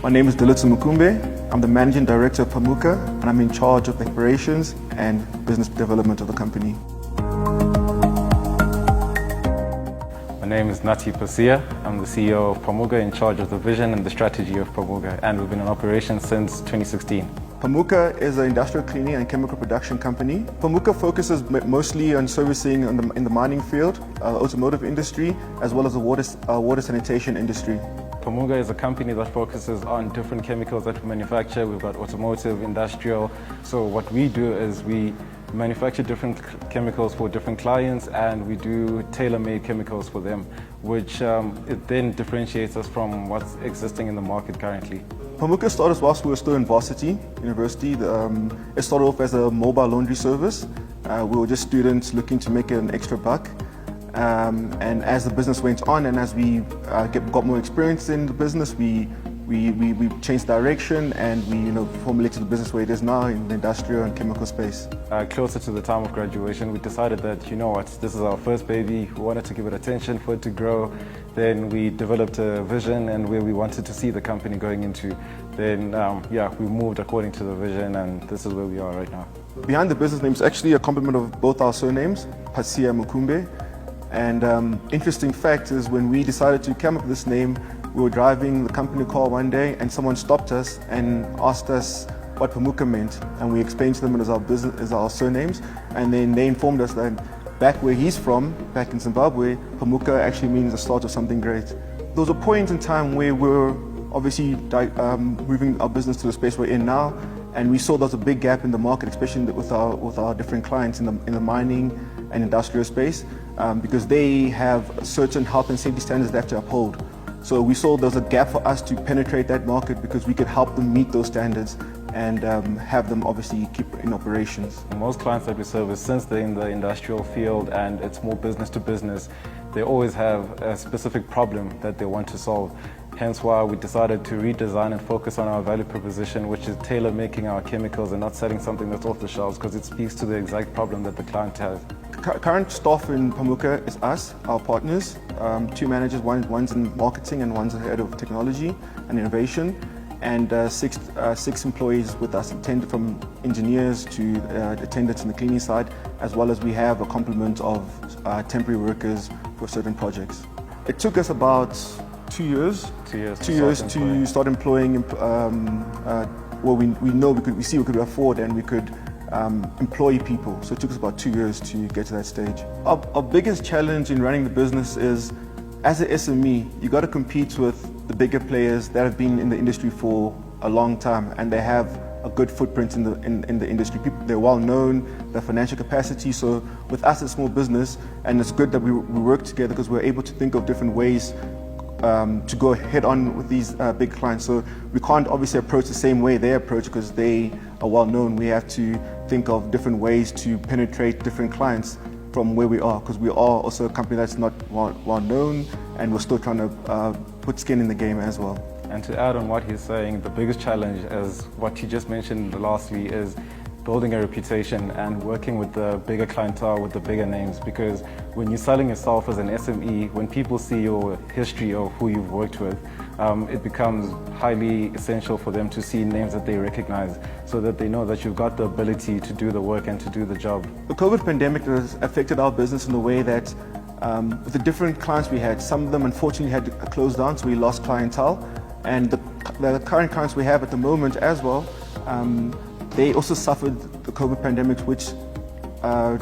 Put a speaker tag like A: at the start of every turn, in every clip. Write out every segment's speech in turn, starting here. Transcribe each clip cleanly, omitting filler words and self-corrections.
A: My name is Dilitso Mukumbe. I'm the Managing Director of Phamuka, and I'm in charge of the operations and business development of the company.
B: My name is Nati Pasia. I'm the CEO of Phamuka, in charge of the vision and the strategy of Phamuka, and we've been in operation since 2016.
A: Phamuka is an industrial cleaning and chemical production company. Phamuka focuses mostly on servicing in the mining field, automotive industry, as well as the water sanitation industry.
B: Phamuka is a company that focuses on different chemicals that we manufacture. We've got automotive, industrial. So what we do is we manufacture different chemicals for different clients, and we do tailor-made chemicals for them, which it then differentiates us from what's existing in the market currently.
A: Phamuka started whilst we were still in varsity, university. It started off as a mobile laundry service. We were just students looking to make an extra buck. And as the business went on and as we got more experience in the business, we changed direction and we formulated the business where it is now in the industrial and chemical space.
B: Closer to the time of graduation, we decided that, this is our first baby. We wanted to give it attention for it to grow. Then we developed a vision and where we wanted to see the company going into. Then, we moved according to the vision, and this is where we are right now.
A: Behind the business name is actually a complement of both our surnames, Pasia Mukumbe. And interesting fact is when we decided to come up with this name, we were driving the company car one day and someone stopped us and asked us what Phamuka meant, and we explained to them as our surnames, and then they informed us that back where he's from, back in Zimbabwe, Phamuka actually means the start of something great. There was a point in time where we were obviously moving our business to the space we're in now, and we saw there was a big gap in the market, especially with our different clients in the mining and industrial space, because they have certain health and safety standards they have to uphold. So we saw there was a gap for us to penetrate that market because we could help them meet those standards and have them obviously keep in operations.
B: Most clients that we service, since they're in the industrial field and it's more business to business, they always have a specific problem that they want to solve. Hence why we decided to redesign and focus on our value proposition, which is tailor-making our chemicals and not selling something that's off the shelves, because it speaks to the exact problem that the client has.
A: Current staff in Phamuka is us, our partners, two managers, one's in marketing and one's the head of technology and innovation, and six employees with us, from engineers to attendants in the cleaning side, as well as we have a complement of temporary workers for certain projects. It took us about 2 years.
B: 2 years.
A: 2 years to start employing. We see we could afford and we could employ people. So it took us about 2 years to get to that stage. Our biggest challenge in running the business is, as an SME, you got to compete with the bigger players that have been in the industry for a long time, and they have a good footprint in the industry. They're well known, their financial capacity. So with us, it's small business, and it's good that we work together because we're able to think of different ways to go head on with these big clients. So we can't obviously approach the same way they approach because they are well known. We have to think of different ways to penetrate different clients from where we are, because we are also a company that's not well known, and we're still trying to put skin in the game as well.
B: And to add on what he's saying, the biggest challenge, as what he just mentioned lastly, is building a reputation and working with the bigger clientele, with the bigger names, because when you're selling yourself as an SME, when people see your history of who you've worked with, it becomes highly essential for them to see names that they recognize, so that they know that you've got the ability to do the work and to do the job.
A: The COVID pandemic has affected our business in a way that with the different clients we had, some of them unfortunately had to close down, so we lost clientele, and the current clients we have at the moment as well, they also suffered the COVID pandemic, which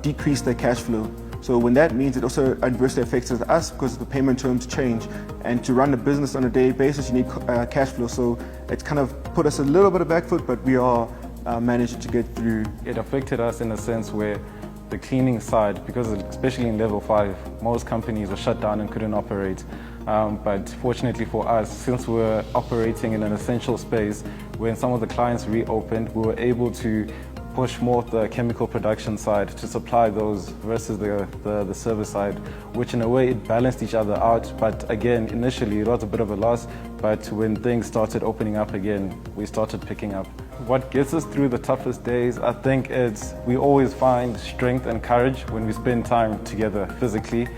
A: decreased their cash flow. So when that means, it also adversely affects us because the payment terms change. And to run a business on a daily basis, you need cash flow. So it's kind of put us a little bit of back foot, but we are managing to get through.
B: It affected us in a sense where the cleaning side, because especially in level 5, most companies were shut down and couldn't operate. But fortunately for us, since we were operating in an essential space, when some of the clients reopened, we were able to push more the chemical production side to supply those versus the service side, which in a way it balanced each other out. But again, initially it was a bit of a loss, but when things started opening up again, we started picking up. what gets us through the toughest days, I think we always find strength and courage when we spend time together physically.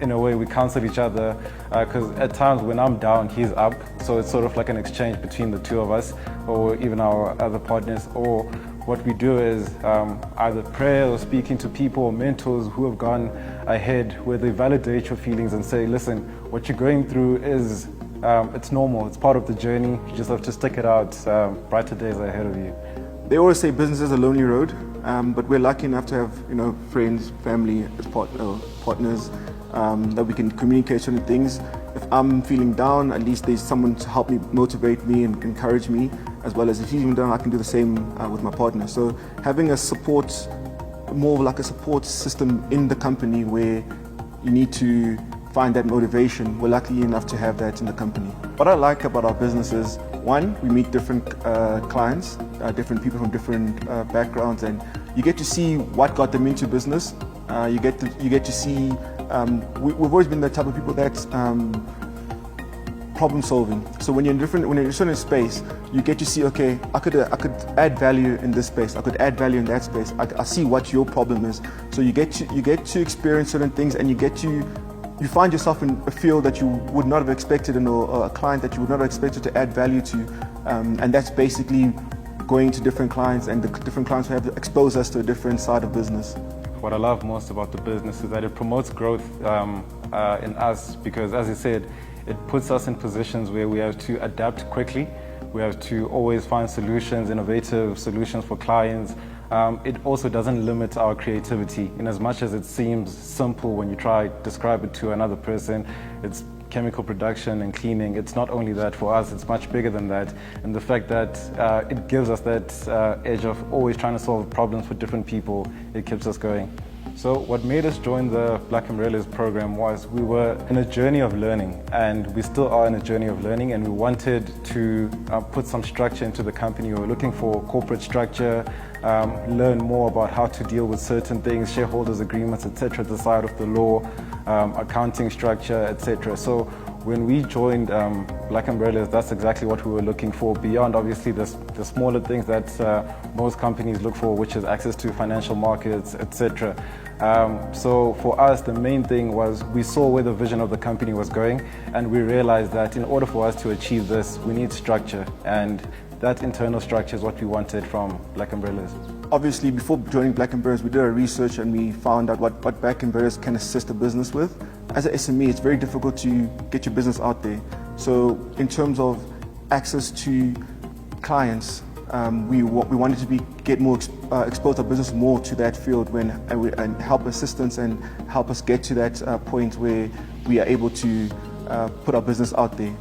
B: In a way, we counsel each other because at times when I'm down, he's up. So it's sort of like an exchange between the two of us, or even our other partners. Or what we do is either prayer or speaking to people or mentors who have gone ahead, where they validate your feelings and say, listen, what you're going through is it's normal, it's part of the journey, you just have to stick it out, brighter days are ahead of you.
A: They always say business is a lonely road, but we're lucky enough to have friends, family as partners that we can communicate certain things. If I'm feeling down, at least there's someone to help me, motivate me and encourage me, as well as if he's feeling down, I can do the same with my partner. So having a support, more like a support system in the company where you need to find that motivation, we're lucky enough to have that in the company. What I like about our business is, one, we meet different clients, different people from different backgrounds, and you get to see what got them into business. You get to see, we've always been the type of people that problem solving. So when you're in a certain space, you get to see, okay, I could add value in this space, I could add value in that space. I see what your problem is. So you get to experience certain things, and you find yourself in a field that you would not have expected, or a client that you would not have expected to add value to, and that's basically going to different clients, and the different clients will have to expose us to a different side of business.
B: What I love most about the business is that it promotes growth in us, because as you said, it puts us in positions where we have to adapt quickly, we have to always find solutions, innovative solutions for clients. It also doesn't limit our creativity. In as much as it seems simple when you try to describe it to another person, it's chemical production and cleaning. It's not only that for us, it's much bigger than that. And the fact that it gives us that edge of always trying to solve problems for different people, it keeps us going. So what made us join the Black Umbrellas program was we were in a journey of learning, and we still are in a journey of learning, and we wanted to put some structure into the company. We were looking for corporate structure, learn more about how to deal with certain things, shareholders agreements, etc., the side of the law, accounting structure, etc. So when we joined Black Umbrellas, that's exactly what we were looking for, beyond obviously the smaller things that most companies look for, which is access to financial markets, etc. So for us, the main thing was we saw where the vision of the company was going, and we realized that in order for us to achieve this, we need structure, and that internal structure is what we wanted from Black Umbrellas.
A: Obviously, before joining Black Umbrellas, we did our research and we found out what Black Umbrellas can assist a business with. As an SME, it's very difficult to get your business out there. So in terms of access to clients, we wanted to get more expose our business more to that field and help assistance and help us get to that point where we are able to put our business out there.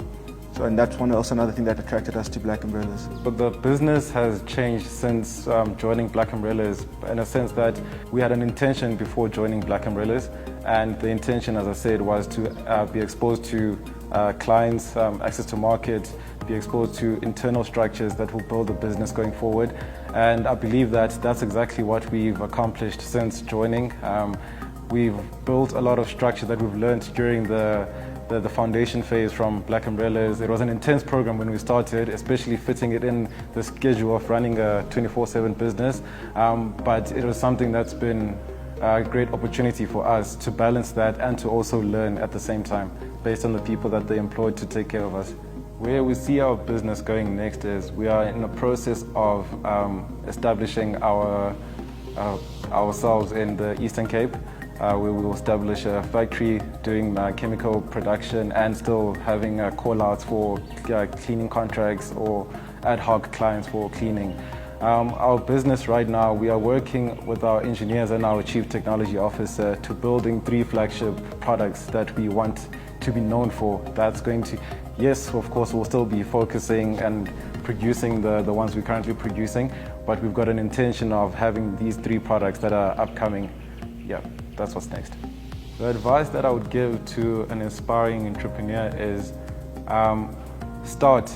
A: So, and that's also another thing that attracted us to Black Umbrellas.
B: But the business has changed since joining Black Umbrellas, in a sense that we had an intention before joining Black Umbrellas, and the intention, as I said, was to be exposed to clients, access to market, be exposed to internal structures that will build the business going forward. And I believe that that's exactly what we've accomplished since joining. We've built a lot of structure that we've learned during the foundation phase from Black Umbrellas. It was an intense program when we started, especially fitting it in the schedule of running a 24/7 business. But it was something that's been a great opportunity for us to balance that and to also learn at the same time, based on the people that they employed to take care of us. Where we see our business going next is we are in the process of establishing ourselves in the Eastern Cape. We will establish a factory doing chemical production and still having call-outs for cleaning contracts or ad hoc clients for cleaning. Our business right now, we are working with our engineers and our chief technology officer to building 3 flagship products that we want to be known for. That's going to, yes, of course, we'll still be focusing and producing the ones we're currently producing, but we've got an intention of having these 3 products that are upcoming. Yeah, that's what's next. The advice that I would give to an aspiring entrepreneur is start.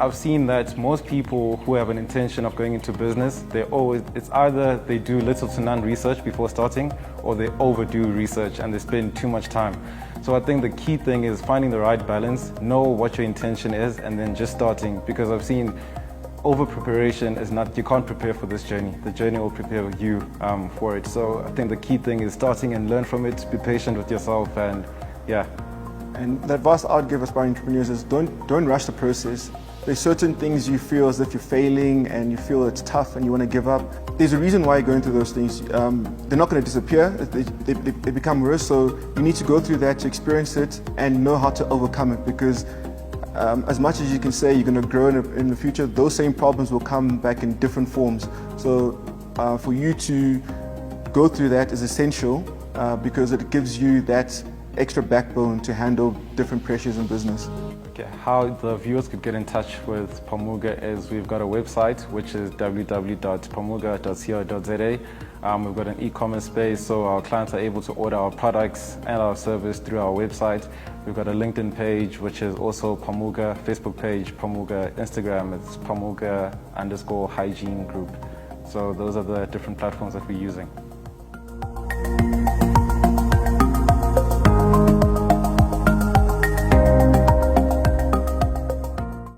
B: I've seen that most people who have an intention of going into business, it's either they do little to none research before starting, or they overdo research and they spend too much time. So I think the key thing is finding the right balance, know what your intention is, and then just starting. Because I've seen over preparation is not, you can't prepare for this journey. The journey will prepare you for it. So I think the key thing is starting and learn from it, be patient with yourself, and yeah.
A: And the advice I would give aspiring entrepreneurs is don't rush the process. There's certain things you feel as if you're failing and you feel it's tough and you want to give up. There's a reason why you're going through those things. They're not going to disappear. They become worse. So you need to go through that to experience it and know how to overcome it, because as much as you can say you're going to grow in the future, those same problems will come back in different forms. So for you to go through that is essential because it gives you that extra backbone to handle different pressures in business.
B: Okay, how the viewers could get in touch with Phamuga is we've got a website, which is www.phamuga.co.za. We've got an e-commerce space, so our clients are able to order our products and our service through our website. We've got a LinkedIn page, which is also Phamuga, Facebook page, Phamuga, Instagram, it's Phamuga_hygiene group. So those are the different platforms that we're using.